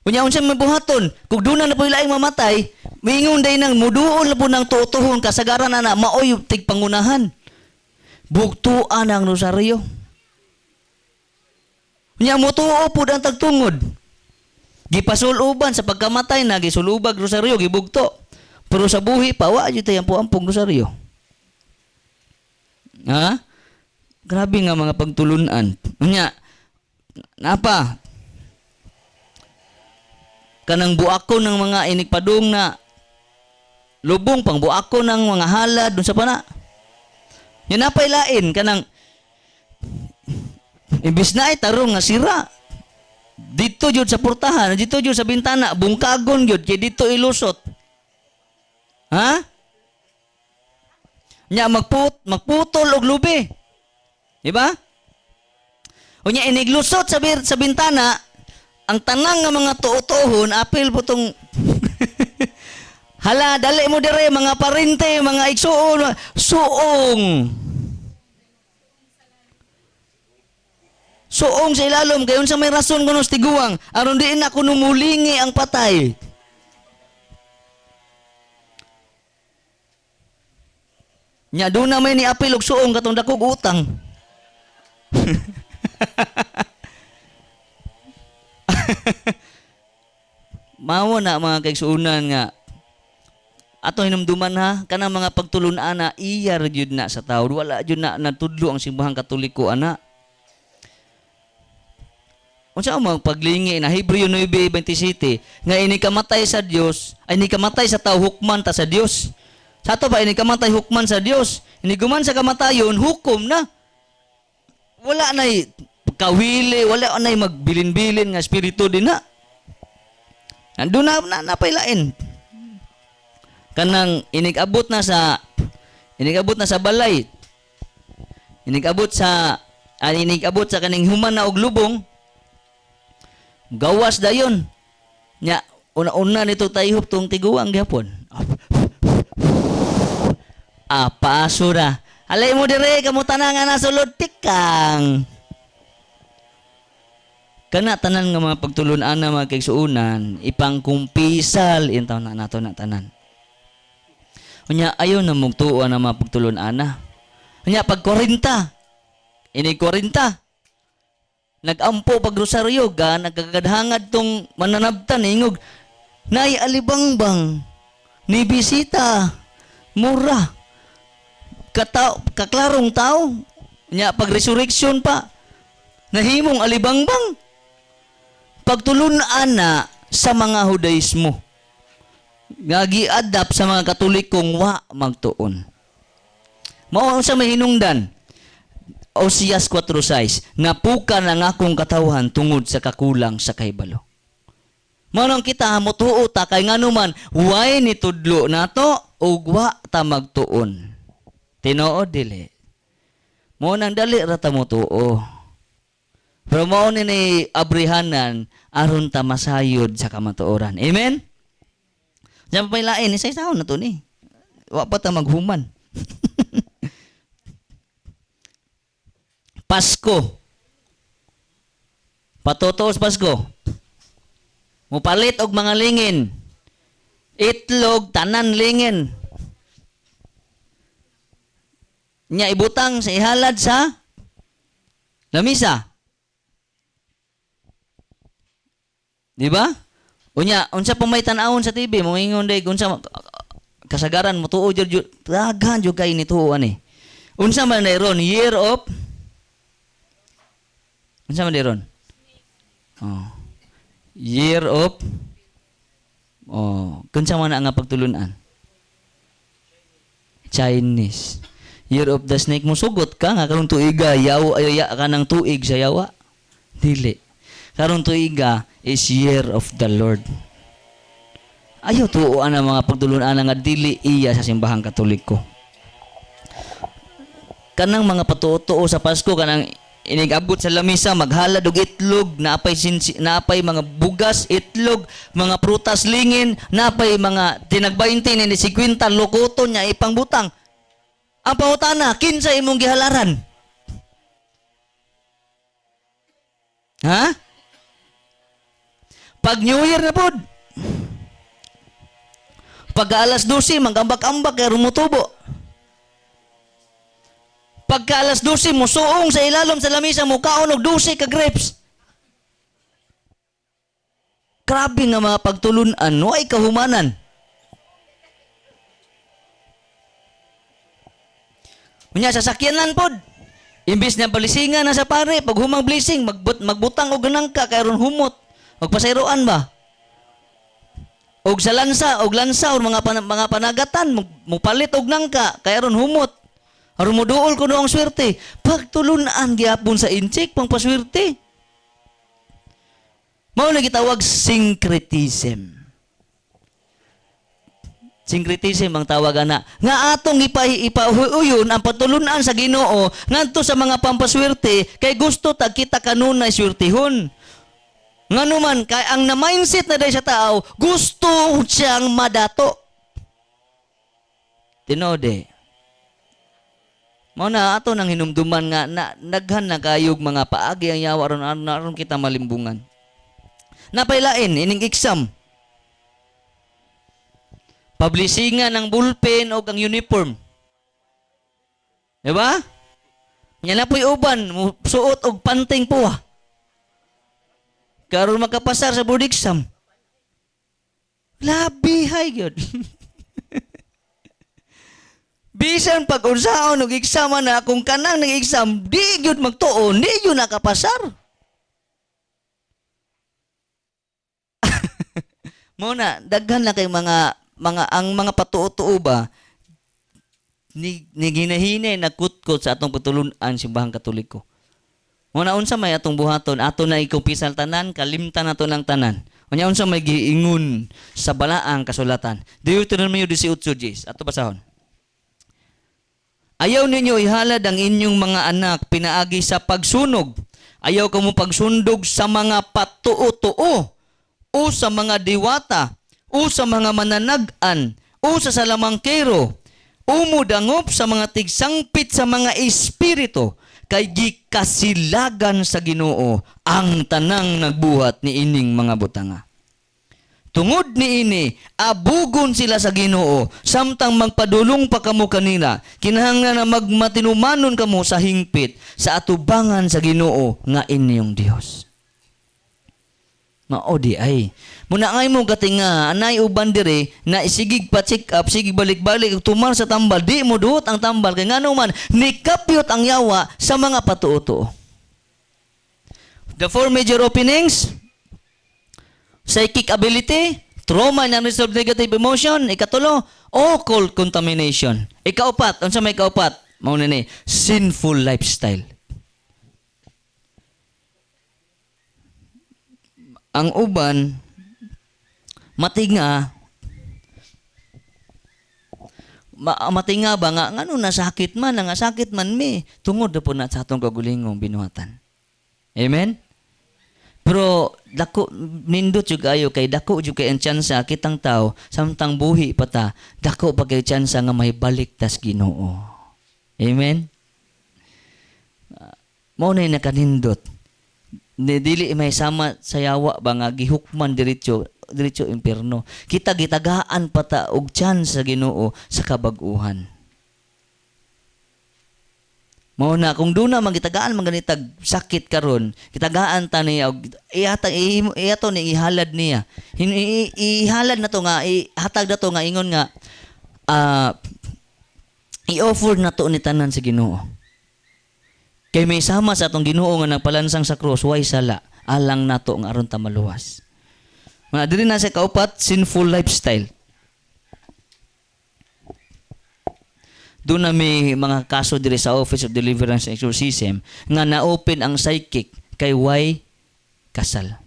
Unya unsa may buhaton? Kung doon na po ilaing mamatay, miingon day nang muduol na po ng tutuhon kasagaran na maoy tigpangunahan. Bugtuan ang rosaryo. Nya mo tuo po ang tagtungod. Gipasuluban sa pagkamatay na gisulubag rosaryo gibugto. Pero sa buhi pa wa jud tayang puampong rosaryo. Ha? Grabe nga mga pagtulunan. Nya napa? Kanang buakon ng mga inikpadong na lubong pang buakon ng mga halad dun sa pana. Yan napay lain kanang imbis na ay tarong nga sira. Dito jud sa portahan, dito jud sa bintana, bungkagon jud kay dito ilusot. Ha? Nya magputol og lubi. Di ba? Unya iniglusot sa bintana, ang tanang nga mga tuotohon apil po tong hala dali mo dire mga parente, mga igsuon, suong. Suong sa ilalom gayon sa may rason kuno tiguang aron diin ako numulingi ang patay. Nya do na may ni apil og suong katong dakog utang. Mao na mga kaigsuonan nga ato hinumduman ha kanang mga pagtulun-an na iya ra gyud na sa tawo wala gyud na natudlo ang simbahang Katoliko ana. Unsa ang paglingi na Hebreo 9:27 nga ini kamatay sa Dios ay ini kamatay sa tawo hukman ta sa Dios. Sa ato ba ini kamatay hukman sa Dios, ini guman sa kamatayon hukom na. Wala nay kawili, wala nay magbilin-bilin nga espiritu din na. Andun na napailain. Kanang inigabot na sa balay. Inigabot sa kaning human na og lubong. Gawas dayon. Nya una-una nito tayhop tong tiguang gyapon. Pasura. Alay mo dire kamo tanan nga nasulod tikang. Kana tanan nga mga pagtulun-an na mga kaigsuonan, ipangkumpisal intaw na nato na tanan. Unya ayo na mugtuon ang mga pagtulun-an na. Unya pag 40. Ini 40. Nagampo pag rosaryo ga nagagadhangad tong mananabtan ingog. Nay alibangbang ni bisita mura. Kaklarong tao. Unya pag resurrection pa nahimong alibangbang. Pagtulunan na sa mga Hudaismo. Nga gi-adapt sa mga Katolikong wa magtuon. Mao sa may hinungdan. Oseas 4:6, napukan ang akong katawhan tungod sa kakulang sa kahibalo. Manong kita mutuo ta kay nganuman way nitudlo nato ug wa ta magtuon. Tinuod dili. Mo nang dali ra ta mutuo. Pero mao ni abrihanan aron ta masayod sa kamatuoran. Amen. Diyan pa lain ni sa na to ni. Wa pa ta maghuman. Pasko. Patutos Pasko. Mupalit og mga lingin. Itlog tanan lingin. Nya ibutang sa ihalad sa lamisa. Di ba? Unya, unsa pa may tan-awon sa TV, mo ingon day unsa kasagaran mo tuo jud daghan jud kay ni tuo ani. Unsa man ron year of unsa man ron? Oh. Year of kunsa man nga pagtulunan? Chinese. Year of the snake, musugot ka nga karon tuiga yaw ayaya ka ng tuig sa yawa. Dili. Karon tuiga is year of the Lord. Ayaw tuuan ang mga pagtulunan nga dili iya sa simbahang Katoliko. Kanang mga patuo sa Pasko kanang inigabot sa lamisa, maghalad og itlog, naapay mga bugas, itlog, mga prutas lingin, naapay mga tinagbainti ni 50 lokoton niya ipangbutang. Ang pangutana, kinsa imong gihalaran? Ha? Pag New Year na pod. Pag alas 12, magambak-ambak kay rumutubo. Pagka alas 12, musuong sa ilalom sa lamisa, mukaon og 12 ka grapes. Grabe nga mga pagtulunan, no ay kahumanan. Unya, sasakyanan pod. Imbis na balisingan na sa pare, pag humang blessing, magbutang og ganangka, kay ron humot. Og pasayroan ba? Og sa lansa, og mga panagatan, mupalit og nangka, kay ron humot. Aron mo duol ko noong swerte. Pagtulunan gyapon sa inchik pang paswerte. Mao na gitawag syncretism. Syncretism ang tawag ana. Nga atong ipauyon ang patulunan sa Ginoo ngadto sa mga pampaswerte kay gusto tag kita kanunay swertehon. Nganuman kay ang na mindset na day sa tao gusto siyang madato. Tinode. Mao na ato nang hinumduman nga naghan na kayog mga paagi ang yawa aron kita malimbungan. Napailain ining exam. Publishingan ng bullpen o ang uniform. Diba? Nya na po'y uban, suot og panting puwa. Karon makapasar sa board exam. Labi hay gyud. Bisan pag unsaon og exam na kung kanang nag exam di gyud magtuon, di gyud nakapasar. Muna daghan na kay mga patuo-tuo ba ni ginahinay nagkutkot sa atong patulunan simbahang Katoliko. Muna unsa may atong buhaton, ato na ikumpisal tanan, kalimtan nato ng tanan. Unya unsa may giingon sa balaang kasulatan. Deuteronomio 18:10. Ato basahon. Ayaw ninyo ihalad ang inyong mga anak pinaagi sa pagsunog. Ayaw kamo pagsundog sa mga patuo-tuo o sa mga diwata o sa mga mananag-an o sa salamangkero o mudangop sa mga tigsangpit sa mga espiritu kay gikasilagan sa Ginoo ang tanang nagbuhat ni ining mga butanga. Tungod ni ini, abugon sila sa Ginoo, samtang magpadulong pa kamo kanila, kinahanglan na magmatinumanon kamo sa hingpit, sa atubangan sa Ginoo nga inyong Dios. Maodi ay. Muna ngay mo katinga, anay uban dire, na isigig pa check up, sigig balik-balik, tumar sa tambal, di mo duot ang tambal, kaya nga naman, nikapyot ang yawa sa mga patuo-tuo. The four major openings, psychic ability, trauma and unresolved negative emotion, ikatulo, occult contamination. Ikaupat, unsa may ikaupat? Mao ni sinful lifestyle. Ang uban matinga matinga ba nga ngano nasakit man nga sakit man mi tungod na po na sa atong kagulingong binuhatan. Amen. Pero dako nindot jud kayo kay dako jud kay ang tsansa kitang tao samtang buhi pa ta dako pa kay tsansa nga may balik tas Ginoo. Amen. Mao na nakanindot. Dili may sama sa yawa ba nga gihukman diretso impierno. Kita gitagaan pa ta og tsansa sa Ginoo sa kabag-uhan. Mao na kung duna magitagaan manganitag sakit karon, kitagaan ta niya og iyato ni ihalad niya. Ihalad na to nga ihatag na to nga ingon nga i-offer na to ni tanan sa Ginoo. Kay may sama sa atong Ginoo nga nagpalansang sa cross way sala alang nato nga aron ta maluwas. Mga diri na sa kaupat sinful lifestyle. Doon na may mga kaso diri sa Office of Deliverance and Exorcism nga na-open ang psychic kay why kasal.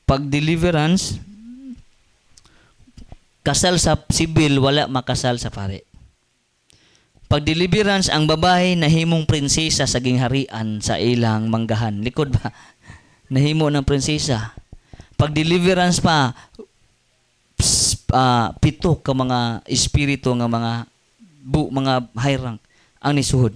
Pag deliverance, kasal sa sibil, wala makasal sa pare. Pag deliverance, ang babae nahimong prinsesa sa gingharian sa ilang manggahan. Likod ba? Nahimo ng prinsesa. Pag deliverance pa, pito ka mga espiritu nga mga high rank ang nisuhod.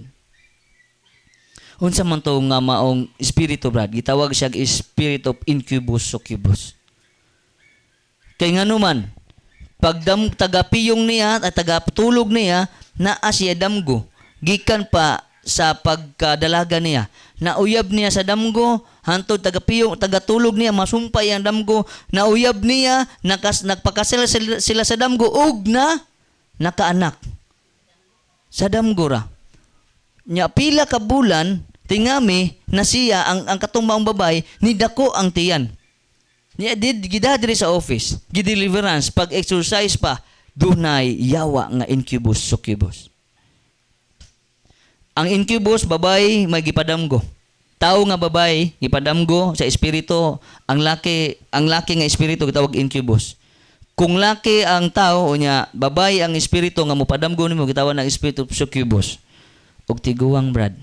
Unsa man to nga maong espiritu brad, gitawag siya spirit of incubus succubus. Kay ngano man pag tagapiyong niya at tagatulog niya naa siya damgo gikan pa sa pagkadalaga niya. Nauyab niya sa damgo, hantod tagatulog niya, masumpay ang damgo, nauyab niya, nagpakasal sila sa damgo, ug na nakaanak. Sa damgo ra. Nya pila ka bulan, tingami na siya, ang katumbang babae, ni dako ang tiyan. Niya gidadiri sa office, gideliverance, pag-exercise pa, dunay yawa nga incubus succubus. Ang incubus, babae, may gipadamgo. Tao nga babae, gipadamgo sa espiritu. Ang laki nga espiritu, gitawag incubus. Kung laki ang tao, o niya, babae ang espiritu nga mupadamgo nimo, gitawag ng espiritu succubus. Og tiguang, brad.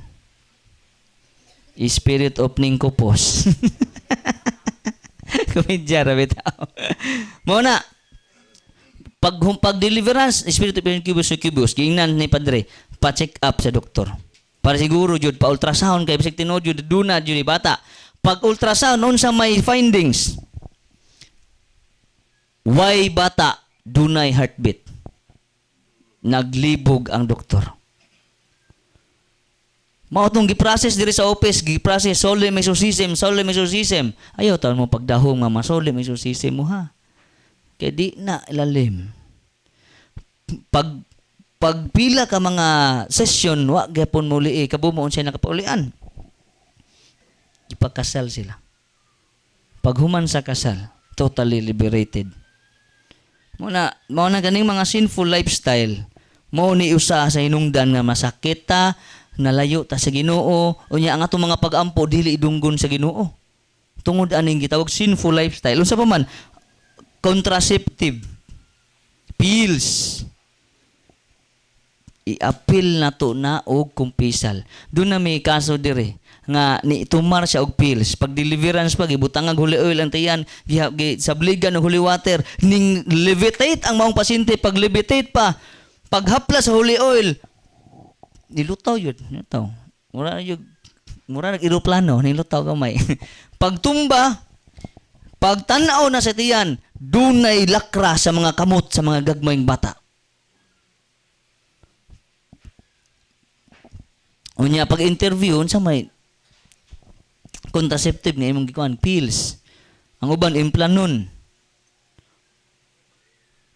Spirit of ninkupos. Kumidya, rabi tao. Muna, pag deliverance, espiritu of incubus succubus, giingnan ni padre, pa-check up sa doktor. Para siguro jud pa-ultrasound kay bisig tinuod jud duna jud ni bata. Pag ultrasound unsa may findings? Why bata dunay heartbeat? Naglibog ang doktor. Mao tong giprocess diri sa office, giprocess solemn exorcism. Ayaw taon mo pagdahom nga solemn exorcism mo ha. Kay di na ilalim. Pagpila ka mga session, wa gyapon muli kabumoon siya nakapaulian. Ipakasal sila. Paghuman sa kasal, totally liberated. Mao na ganing mga sinful lifestyle. Mao ni usa sa hinungdan nga masakit ta, nalayo ta sa Ginoo, unya ang atong mga pag-ampo dili idunggon sa Ginoo. Tungod aning gitawag sinful lifestyle. Unsa pa man? Contraceptive, pills, i-appeal na to na og kumpisal. Doon na may kaso dire nga ni tumar siya og pills. Pag deliverance pa gibutang ang holy oil ang tiyan, sabligan og holy water, ning levitate ang maong pasyente. Pag levitate pa, paghapla sa holy oil, nilutaw yun. Mura nag-eroplano, nilutaw kamay. Pagtumba, pagtanaw na sa tiyan, dunay lakra sa mga kamot sa mga gagmayng bata. Unya pag interview unsa may contraceptive ni imong gikuan pills. Ang uban implanon.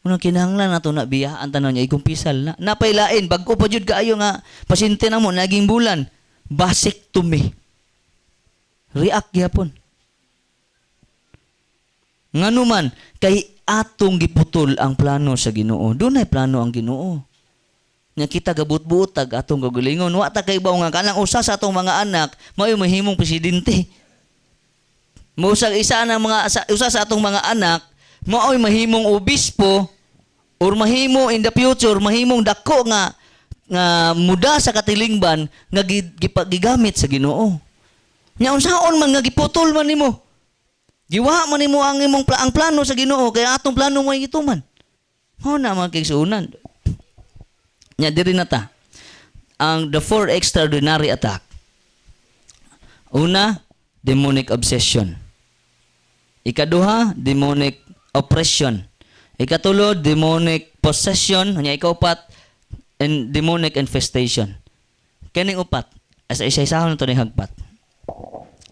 Unang kinahanglan nato na biyaan tanan niya ikumpisal na. Napailain bag-o pa jud kaayo nga pasyente namo naging bulan. Vasectomy. React gyapon. Ngano man kay atong giputol ang plano sa Ginoo. Dunay plano ang Ginoo. Nga kita gabut-butag atong kagalingon. Wa ta kay baw nga kanang usa sa atong mga anak mao mahimong presidente. Musag isa ng mga usa sa atong mga anak mao'y mahimong obispo or mahimo in the future mahimong dako nga muda sa katilingban nga gigamit sa Ginoo. Nya unsaon man nga giputol man nimo? Giwa man nimo ang imong ang plano sa Ginoo kay atong plano mo gituman. Mao na man kay suunan. Nya diri na ta. Ang the four extraordinary attack. Una, demonic obsession. Ikaduha, demonic oppression. Ikatulo, demonic possession. Nya ikaupat, and demonic infestation. Kaning upat, as isa-isahon na ito ni hagpat.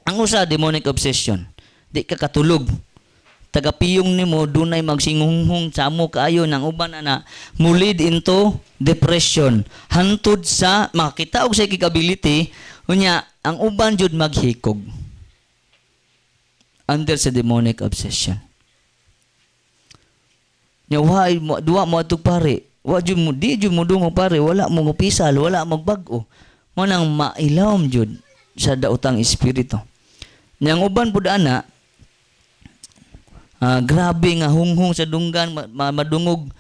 Ang usa, demonic obsession. Di ka katulog. Tagapiyong nimo dunay magsinghunghong samo kaayo ng uban ana mulid into depression. Hantod sa makakita og psychic ability, unya ang uban jud maghikog. Under sa demonic obsession. Nya why duwa mo atog pare. Wa jud mo di jud mo dungo pare, wala mo pisal, wala magbag-o. Mo nang mailawom jud sa daotang espiritu. Nya ang uban pud ana grabe nga hunghong sa dunggan madungog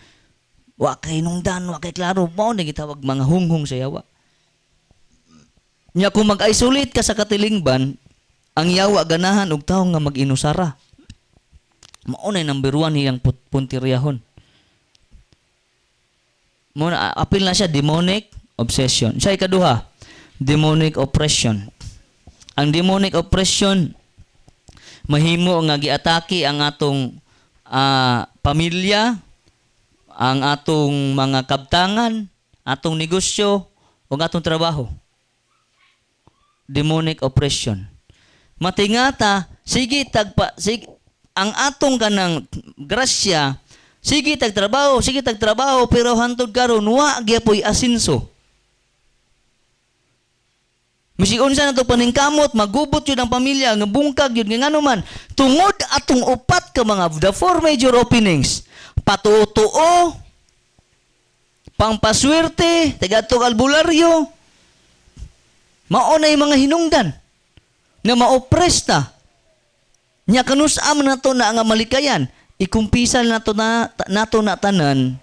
wa kay nungdan wa kay klaro mao na gitawag mga hunghong sa yawa. Nya kung mag-isolate ka sa katilingban, ang yawa ganahan og tawo nga mag-inusara. Mao na number 1 hiyang puntiryahon. Mo na apil na siya demonic obsession. Sa ikaduha, demonic oppression. Ang demonic oppression mahimo nga giatake ang atong pamilya, ang atong mga kabtangan, atong negosyo o atong trabaho. Demonic oppression. Matingata, sige ang atong kanang grasya, sige tagtrabaho pero hantod karon wa gyapon asinso. Misig unsa na to paningkamot, magubot yun ang pamilya, nga bungkag yun, nga man, tungod atong upat ka mga, the four major openings, patutuo, pangpaswerte, tagatong albularyo, maunay mga hinungdan, na maopresta, nya kanusam na to na nga malikayan, ikumpisal na to na tanan,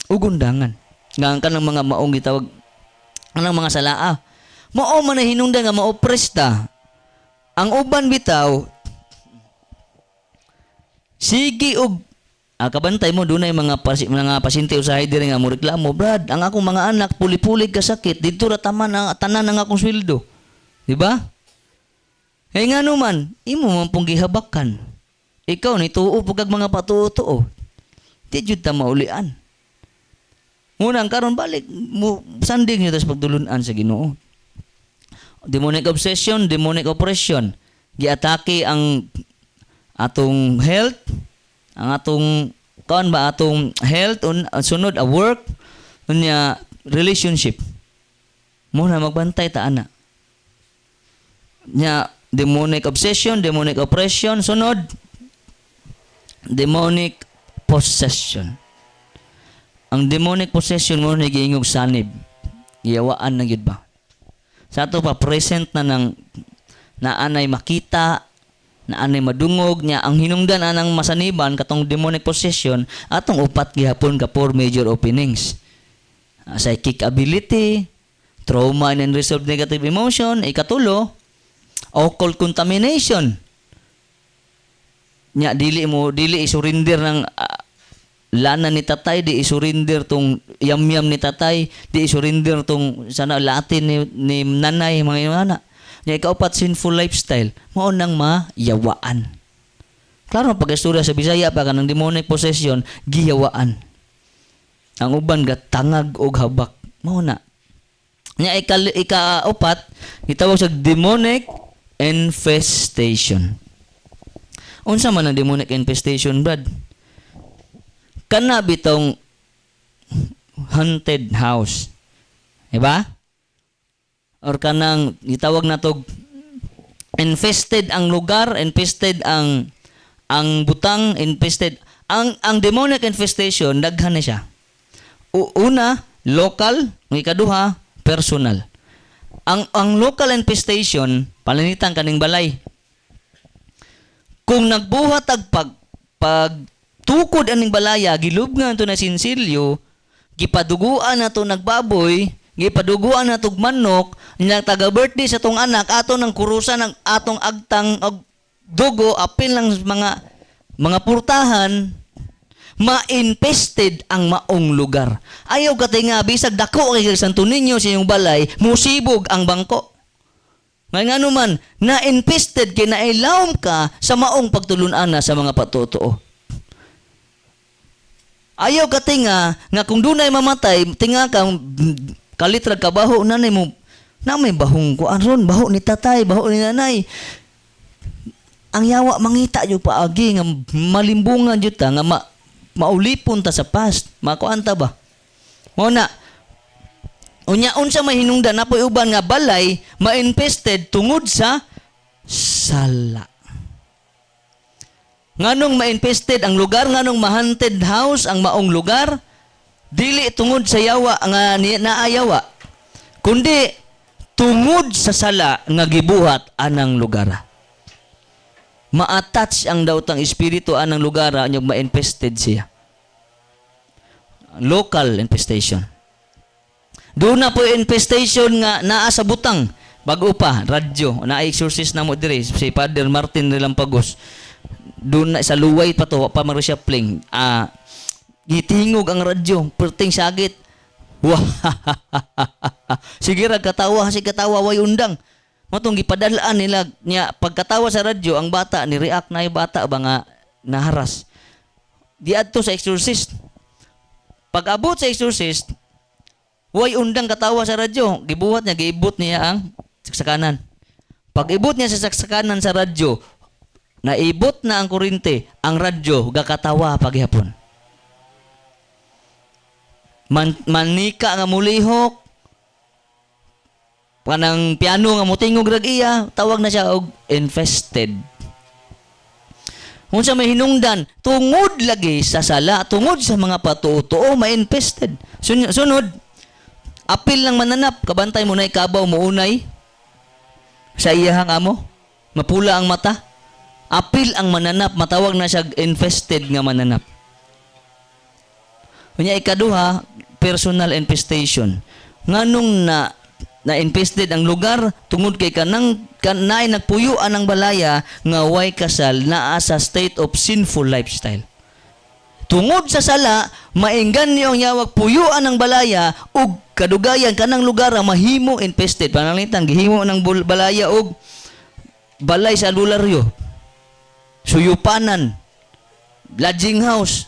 ugundangan, nga ang kanang mga maong gitawag, anang mga salaa, mao man na hinungdan nga maopresta. Ang uban bitaw sige og kabantay mo dunay mga pasyente usahay diri nga mo reklamo, Brad, ang akong mga anak puli-pulig ka sakit dito ra tanan ang akong sweldo. Di ba? Hey nga naman, imo man pong gihabakan. Ikaw ni tuo pug mga patuo. Di jud ta maulian. Munang karon balik mo sanding niyo tas pagdulunan sa Ginoo. Demonic obsession, demonic oppression. Giatake ang atong health, ang atong atong health sunod a work, unya relationship. Mo na magbantay ta ana. Nya demonic obsession, demonic oppression, sunod demonic possession. Ang demonic possession mo na giingog sanib. Giyawaan na gyud ba? Sa ato pa present na ng naanay makita, naanay madungog niya ang hinungdan anang masaniban katong demonic possession atong upat gihapon ka four major openings. Psychic ability, trauma and unresolved negative emotion, ikatulo, occult contamination. Nya dili isurrender ng lana ni tatay, di isurrender tong yam-yam ni tatay, di isurrender tong sana latin ni nanay, mga inana. Nya ikaupat, sinful lifestyle, mao nang mayawaan. Klaro pag-istorya sa Bisaya pa kanang demonic possession, giyawaan. Ang uban gatangag og habak, mao na. Nya ikaupat, gitawag sa demonic infestation. Unsa man ang demonic infestation, Brad? Kana bitong haunted house. Diba? Or kanang gitawag na to infested ang lugar, infested ang butang, infested ang demonic infestation daghan na siya. Una, local, ikaduha, personal. Ang local infestation palanitan kaning balay. Kung nagbuhat ag pagtukod aning balaya, gilubngan to na sinsilyo, gipaduguan na to nagbaboy, gipaduguan na to manok, nya taga-birthday sa tong anak, ato ng kurusan ng atong agtang dugo, apil ng mga purtahan, ma-infested ang maong lugar. Ayaw katay nga, bisag dako kay Santo Niño sa iyong balay, musibog ang bangko. Nga naman, na-infested kay nailawom ka sa maong pagtulunana sa mga patutuo. Ayaw ka tinga, nga kung doon ay mamatay, tinga ka, kalitrag ka baho, nanay mo, na may bahong ko, aron, baho ni tatay, baho ni nanay. Ang yawa, mangita yung paagi, nga malimbungan yun ta, nga maulipon ta sa past, makuanta ba? Muna, unsa may hinungdan na po uban nga balay ma-infested tungod sa sala. Nganong ma-infested ang lugar, nganong ma-haunted house ang maong lugar, dili tungod sa yawa nga naayawa, kundi tungod sa sala nga gibuhat anang lugar. Ma-attach ang daotang espiritu anang lugar anyog ma-infested siya. Local infestation. Doon na po infestation nga naa sa butang. Bago pa, radyo. Na-exorcist na mo dire si Father Martin Relampagos. Doon na sa luway pa to, pa maro siya pling. Gitingog ang radyo. Perting sagit. Wah! Sige ra katawa, si katawa way undang. Matong gipadalaan nila niya pagkatawa sa radyo, ang bata ni react na yung bata ba nga naharas. Di adto sa exorcist. Pag abot sa exorcist, way undang katawa sa radyo. Gibuhat niya, giibot niya ang saksakanan. Pag ibot niya sa saksakanan sa radyo, naibot na ang kurente, ang radyo, gakatawa paghapon. Manika nga mulihok, kanang piano nga mutingog rag-iya, tawag na siya og infested. Unsa may hinungdan, tungod lagi sa sala, tungod sa mga patuo, ma-infested. Sunod, apil lang mananap, kabantay mo na ikabaw mo unay sa iyahang amo, mapula ang mata. Apil ang mananap, matawag na siya infested nga mananap. Kunya ikaduha, personal infestation. Nganong na-infested ang lugar tungod kay kanay nagpuyuan ang balaya nga way kasal naa sa state of sinful lifestyle. Tungod sa sala, mainggan niyo ang yawag puyuan ng balaya ug kadugayan kanang lugar ang mahimo infested. Panalitan, gihimo ng balaya og balay sa albularyo, suyupanan, lodging house,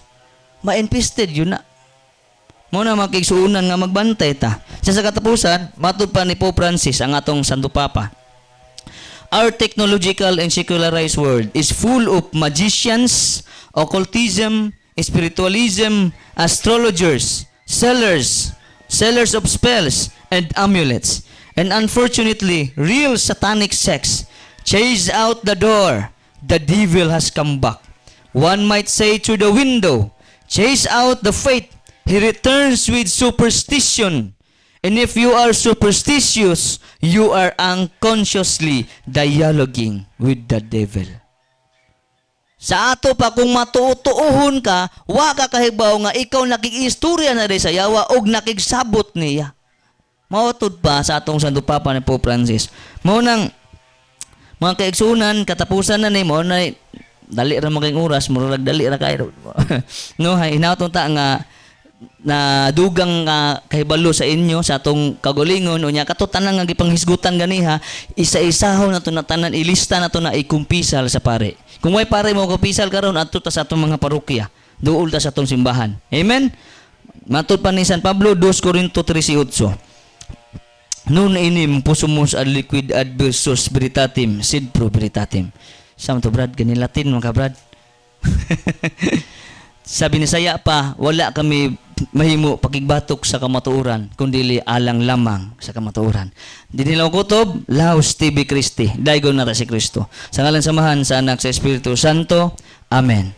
ma-infested yun na. Muna makigsuunan nga magbantay ta. Sa katapusan, matud pa ni Pope Francis ang atong Santo Papa. Our technological and secularized world is full of magicians, occultism, spiritualism, astrologers, sellers of spells and amulets. And unfortunately, real satanic sects chase out the door. The devil has come back. One might say to the window, chase out the faith. He returns with superstition. And if you are superstitious, you are unconsciously dialoguing with the devil. Sa ato pa, kung matutuuhon ka, wa ka kahibaw nga ikaw nakikistorya na rin sa yawa o nakigsabot niya. Mautod pa sa atong Santo Papa ni Pope Francis. Maunang, mga kaigsunan, katapusan na ni mo, na dali ra maging oras, murag dali ra kayo. No, inautong ta nga, na dugang kahibalo sa inyo sa atong kagulingon unya kato tanan nga gipanghisgutan ganiha, isa-isahaw na to na tanan, ilista na to na ikumpisal sa pare. Kung may pare mo kumpisal karon adto ta sa atong mga parokya, duol ta sa atong simbahan. Amen. Matud pa ni San Pablo 2 Corinto 13:8. Nun inim pusumos ad liquid ad versus veritatim sed pro veritatim. Sa to brad gani Latin mga brad. Sabi ni Saya pa, wala kami mahimo pagigbatok sa kamatuoran, kundi alang lamang sa kamatuoran. Dili lang kutob, Laos TV Christi, daygon na ta si Kristo. Sa ngalan samahan sa Anak sa Espiritu Santo. Amen.